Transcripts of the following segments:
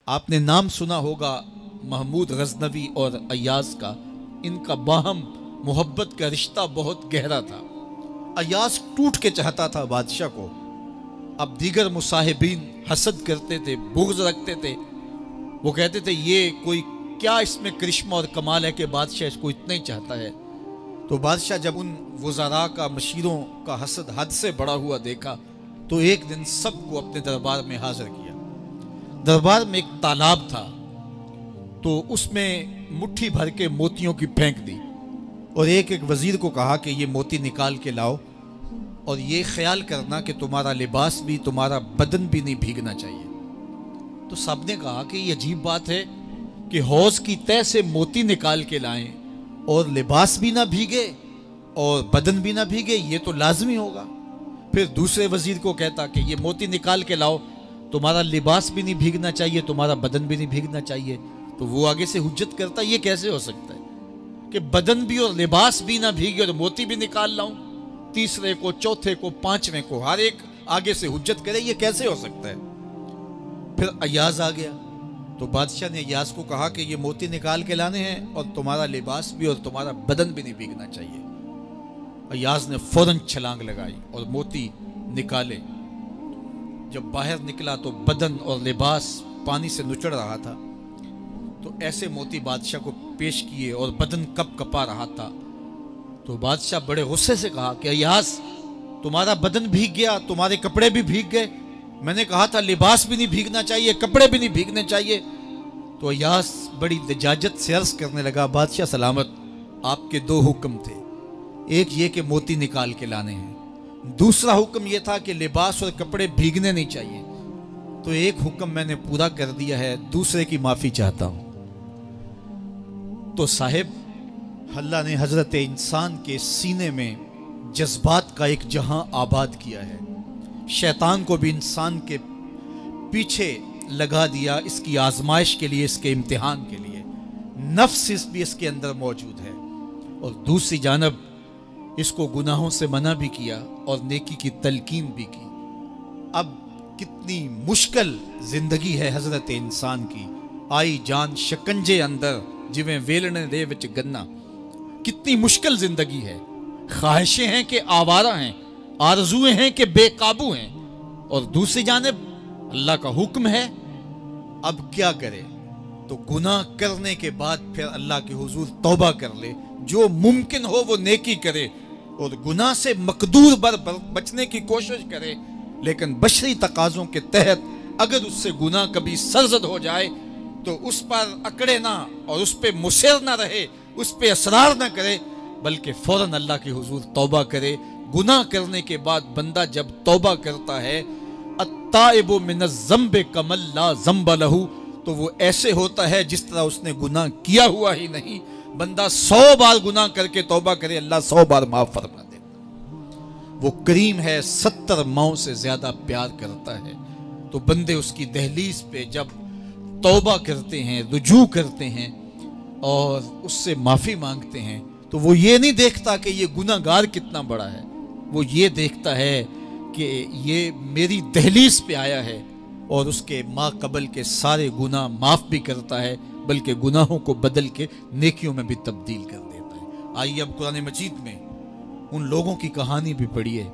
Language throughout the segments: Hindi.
आपने नाम सुना होगा महमूद गजनवी और अय्याज का। इनका बाहम मोहब्बत का रिश्ता बहुत गहरा था। अय्याज टूट के चाहता था बादशाह को। अब दीगर मुसाहिबीन हसद करते थे, बुग़्ज़ रखते थे। वो कहते थे ये कोई क्या इसमें करिश्मा और कमाल है कि बादशाह इसको इतना ही चाहता है। तो बादशाह जब उन वज़ारा का, मशीरों का हसद हद से बड़ा हुआ देखा तो एक दिन सबको अपने दरबार में हाजिर किया। दरबार में एक तालाब था, तो उसमें मुट्ठी भर के मोतियों की फेंक दी और एक एक वजीर को कहा कि ये मोती निकाल के लाओ और ये ख्याल करना कि तुम्हारा लिबास भी, तुम्हारा बदन भी नहीं भीगना चाहिए। तो सब ने कहा कि ये अजीब बात है कि हौज की तह से मोती निकाल के लाएं और लिबास भी ना भीगे और बदन भी ना भीगे, ये तो लाजमी होगा। फिर दूसरे वजीर को कहता कि ये मोती निकाल के लाओ, तुम्हारा लिबास भी नहीं भीगना चाहिए, तुम्हारा बदन भी नहीं भीगना चाहिए। तो वो आगे से हुज्जत करता, ये कैसे हो सकता है कि बदन भी और लिबास भी ना भीगे और मोती भी निकाल लाऊं। तीसरे को, चौथे को, पांचवें को, हर एक आगे से हुज्जत करे, ये कैसे हो सकता है। फिर अय्याज आ गया तो बादशाह ने अय्याज को कहा कि ये मोती निकाल के लाने हैं और तुम्हारा लिबास भी और तुम्हारा बदन भी नहीं भीगना चाहिए। अय्याज ने फौरन छलांग लगाई और मोती निकाले। जब बाहर निकला तो बदन और लिबास पानी से नुचड़ रहा था। तो ऐसे मोती बादशाह को पेश किए और बदन कप कपा रहा था। तो बादशाह बड़े गुस्से से कहा कि अय्याज, तुम्हारा बदन भीग गया, तुम्हारे कपड़े भी भीग गए। मैंने कहा था लिबास भी नहीं भीगना चाहिए, कपड़े भी नहीं भीगने चाहिए। तो अय्याज बड़ी लजाजत से अर्ज करने लगा, बादशाह सलामत, आपके दो हुक्म थे। एक ये कि मोती निकाल के लाने हैं, दूसरा हुक्म यह था कि लिबास और कपड़े भीगने नहीं चाहिए। तो एक हुक्म मैंने पूरा कर दिया है, दूसरे की माफी चाहता हूं। तो साहिब, अल्लाह ने हजरत इंसान के सीने में जज्बात का एक जहां आबाद किया है। शैतान को भी इंसान के पीछे लगा दिया, इसकी आजमाइश के लिए, इसके इम्तिहान के लिए। नफ्स भी इसके अंदर मौजूद है और दूसरी जानब इसको गुनाहों से मना भी किया और नेकी की तलकीन भी की। अब कितनी मुश्किल जिंदगी है हजरत इंसान की। आई जान शिकंजे अंदर जिवें वेलने दे विच गन्ना। कितनी मुश्किल जिंदगी है। ख्वाहिशें हैं कि आवारा हैं, आरजुएं हैं कि बेकाबू हैं, और दूसरी जानिब अल्लाह का हुक्म है। अब क्या करे? तो गुनाह करने के बाद फिर अल्लाह के हुजूर तौबा कर ले, जो मुमकिन हो वो नेकी करे और गुनाह से मकदूर बचने की कोशिश करे। लेकिन बशरी तकाज़ों के तहत अगर उससे गुनाह कभी सरजद हो जाए तो उस पर अकड़े ना और उस पर मुसर ना रहे, उस पर असरार ना करे, बल्कि फौरन अल्लाह के हुजूर तौबा करे। गुनाह करने के बाद बंदा जब तौबा करता है, अत्ताइबु मिनज़्ज़म्बि कमल ला ज़म्ब लहू, तो वो ऐसे होता है जिस तरह उसने गुनाह किया हुआ ही नहीं। बंदा 100 बार गुनाह करके तौबा करे, अल्लाह 100 बार माफ फरमा दे। वो करीम है, 70 माओं से ज्यादा प्यार करता है। तो बंदे उसकी दहलीज पे जब तौबा करते हैं, रुजू करते हैं और उससे माफी मांगते हैं, तो वो ये नहीं देखता कि ये गुनाहगार कितना बड़ा है। वो ये देखता है कि ये मेरी दहलीज पे आया है और उसके माँ कबल के सारे गुनाह माफ भी करता है, बल्कि गुनाहों को बदल के नेकियों में भी तब्दील कर देता है। आइए अब कुरान मजीद में उन लोगों की कहानी भी पढ़िए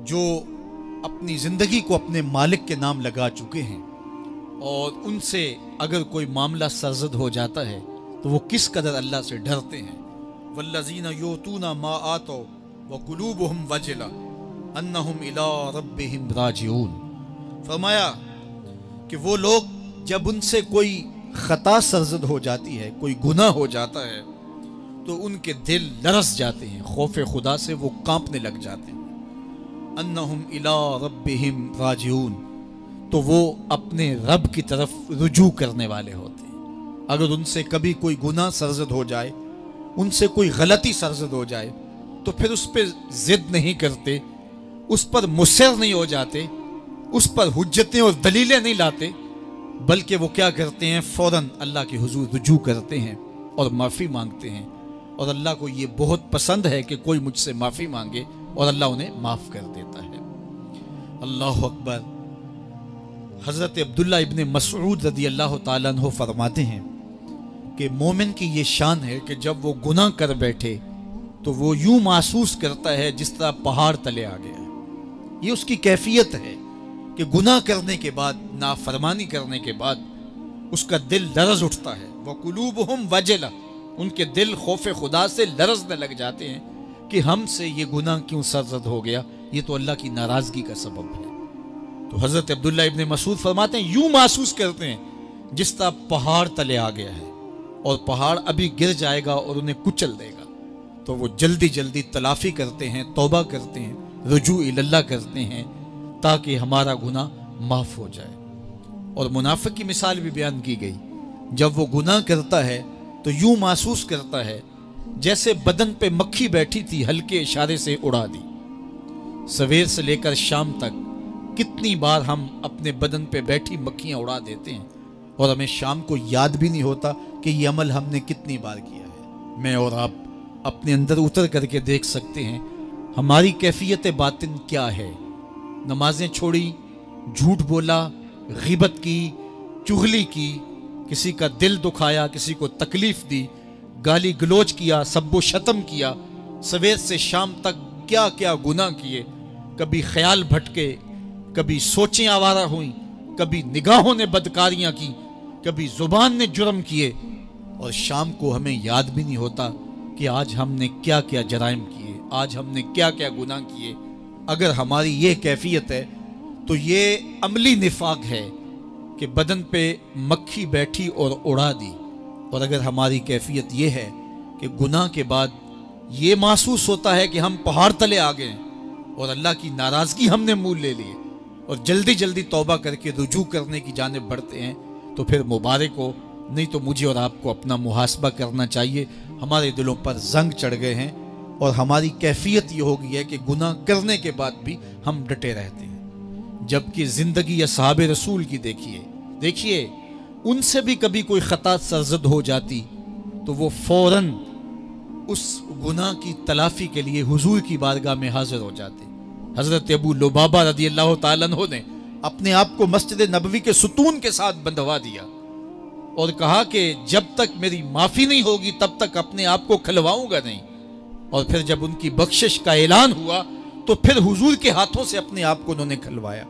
जो अपनी ज़िंदगी को अपने मालिक के नाम लगा चुके हैं और उनसे अगर कोई मामला सरजद हो जाता है तो वो किस कदर अल्लाह से डरते हैं। वल्लज़ीना युतूना मा आतौ व कुलूबुहुम वजिला अन्नहुम इला रब्बिहिम राजिऊन। फरमाया कि वो लोग जब उनसे कोई खता सरजद हो जाती है, कोई गुनाह हो जाता है, तो उनके दिल लरस जाते हैं, खौफ खुदा से वो कांपने लग जाते हैं। अन्नहुम इला रब्बिहिम राजिऊन, तो वो अपने रब की तरफ रुजू करने वाले होते हैं। अगर उनसे कभी कोई गुनाह सरजद हो जाए, उनसे कोई गलती सरजद हो जाए, तो फिर उस पर जिद नहीं करते, उस पर मुसर नहीं हो जाते, उस पर हुज्जतें और दलीलें नहीं लाते, बल्कि वो क्या करते हैं, फौरन अल्लाह के हुजूर रुजू करते हैं और माफ़ी मांगते हैं। और अल्लाह को ये बहुत पसंद है कि कोई मुझसे माफ़ी मांगे और अल्लाह उन्हें माफ़ कर देता है। अल्लाह अकबर। हज़रत अब्दुल्ला इब्न मसऊद रज़ी अल्लाह ताला अन्हु फरमाते हैं कि मोमिन की ये शान है कि जब वो गुनाह कर बैठे तो वो यूं महसूस करता है जिस तरह पहाड़ तले आ गया। ये उसकी कैफियत है कि गुनाह करने के बाद, नाफरमानी करने के बाद उसका दिल लरज उठता है। वह कुलूबुहुम वजला, उनके दिल खौफ खुदा से लरजने लग जाते हैं कि हमसे ये गुनाह क्यों सरजद हो गया, ये तो अल्लाह की नाराजगी का सबब है। तो हज़रत अब्दुल्ला इब्न मसूद फरमाते हैं यूं महसूस करते हैं जिस तरह पहाड़ तले आ गया है और पहाड़ अभी गिर जाएगा और उन्हें कुचल देगा। तो वो जल्दी जल्दी तलाफी करते हैं, तौबा करते हैं, रुजू इल्लल्लाह करते हैं ताकि हमारा गुनाह माफ़ हो जाए। और मुनाफिक की मिसाल भी बयान की गई, जब वो गुनाह करता है तो यूं महसूस करता है जैसे बदन पे मक्खी बैठी थी, हल्के इशारे से उड़ा दी। सवेर से लेकर शाम तक कितनी बार हम अपने बदन पे बैठी मक्खियां उड़ा देते हैं और हमें शाम को याद भी नहीं होता कि ये अमल हमने कितनी बार किया है। मैं और आप अपने अंदर उतर करके देख सकते हैं हमारी कैफियत बातिन क्या है। नमाजें छोड़ी, झूठ बोला, ग़ीबत की, चुगली की, किसी का दिल दुखाया, किसी को तकलीफ दी, गाली गलोच किया, सब्बो शतम किया, सवेर से शाम तक क्या क्या गुनाह किए। कभी ख्याल भटके, कभी सोचें आवारा हुई, कभी निगाहों ने बदकारियां की, कभी जुबान ने जुर्म किए और शाम को हमें याद भी नहीं होता कि आज हमने क्या क्या जराइम किए, आज हमने क्या क्या गुनाह किए। अगर हमारी ये कैफियत है तो ये अमली निफाक है कि बदन पे मक्खी बैठी और उड़ा दी। और अगर हमारी कैफियत ये है कि गुनाह के बाद ये महसूस होता है कि हम पहाड़ तले आ गए और अल्लाह की नाराज़गी हमने मूल ले ली और जल्दी जल्दी तौबा करके रुजू करने की जानिब बढ़ते हैं, तो फिर मुबारक हो। नहीं तो मुझे और आपको अपना मुहासबा करना चाहिए। हमारे दिलों पर जंग चढ़ गए हैं और हमारी कैफियत ये हो गई है कि गुनाह करने के बाद भी हम डटे रहते हैं। जबकि ज़िंदगी असहाब रसूल की देखिए उनसे भी कभी कोई ख़ता सरजद हो जाती तो वो फ़ौरन उस गुनाह की तलाफ़ी के लिए हुजूर की बारगाह में हाजिर हो जाते। हज़रत अबू लुबाबा रज़ी अल्लाह ताला अन्हु ने अपने आप को मस्जिद नबवी के सुतून के साथ बंधवा दिया और कहा कि जब तक मेरी माफ़ी नहीं होगी तब तक अपने आप को खलवाऊंगा नहीं। और फिर जब उनकी बख्शिश का ऐलान हुआ तो फिर हुजूर के हाथों से अपने आप को उन्होंने खलवाया।